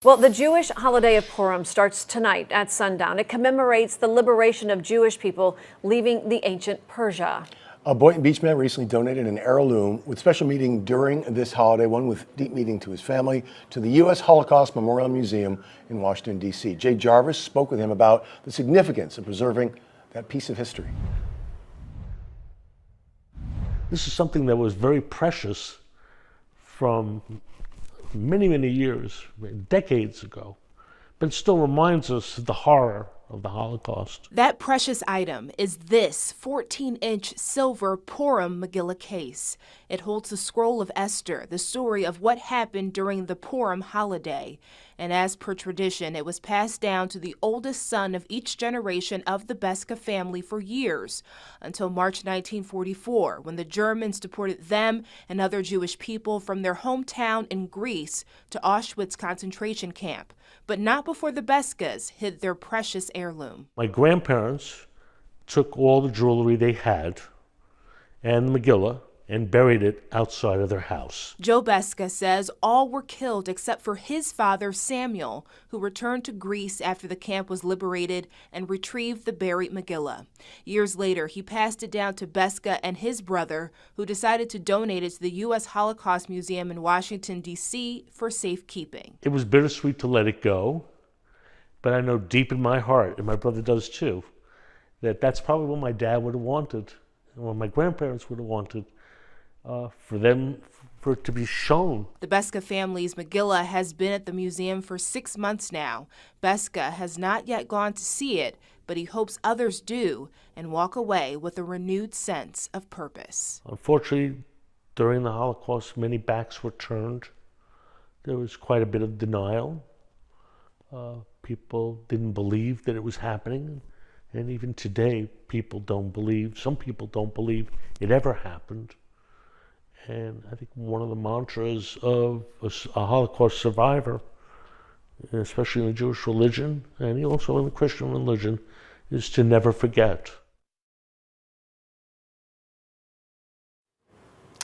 Well, the Jewish holiday of Purim starts tonight at sundown. It commemorates the liberation of Jewish people leaving the ancient Persia. A Boynton Beach man recently donated an heirloom with special meeting during this holiday, one with deep meaning to his family, to the U.S. Holocaust Memorial Museum in Washington, D.C. Jay Jarvis spoke with him about the significance of preserving that piece of history. This is something that was very precious from many years, decades ago, but still reminds us of the horror of the Holocaust. That precious item is this 14-inch silver Purim Megillah case. It holds the scroll of Esther, the story of what happened during the Purim holiday. And as per tradition, it was passed down to the oldest son of each generation of the Beska family for years, until March 1944, when the Germans deported them and other Jewish people from their hometown in Greece to Auschwitz concentration camp, but not before the Beskas hid their precious heirloom. My grandparents took all the jewelry they had and the Megillah and buried it outside of their house. Joe Beska says all were killed except for his father, Samuel, who returned to Greece after the camp was liberated and retrieved the buried Megillah. Years later, he passed it down to Beska and his brother, who decided to donate it to the U.S. Holocaust Museum in Washington, D.C. for safekeeping. It was bittersweet to let it go, but I know deep in my heart, and my brother does too, that that's probably what my dad would have wanted, and what my grandparents would have wanted. For it to be shown. The Beska family's Megillah has been at the museum for 6 months now. Beska has not yet gone to see it, but he hopes others do and walk away with a renewed sense of purpose. Unfortunately, during the Holocaust, many backs were turned. There was quite a bit of denial. People didn't believe that it was happening. And even today, some people don't believe it ever happened. And I think one of the mantras of a Holocaust survivor, especially in the Jewish religion and also in the Christian religion, is to never forget.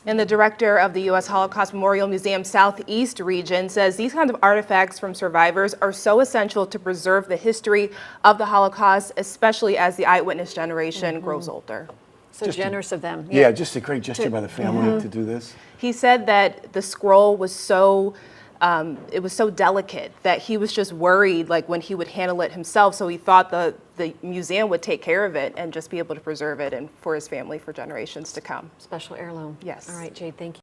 And the director of the U.S. Holocaust Memorial Museum Southeast region says these kinds of artifacts from survivors are so essential to preserve the history of the Holocaust, especially as the eyewitness generation grows older. So generous of them. Yeah, just a great gesture by the family to do this. He said that the scroll was so delicate that he was just worried, like, when he would handle it himself. So he thought the museum would take care of it and just be able to preserve it and for his family for generations to come. Special heirloom. Yes. All right, Jade, thank you.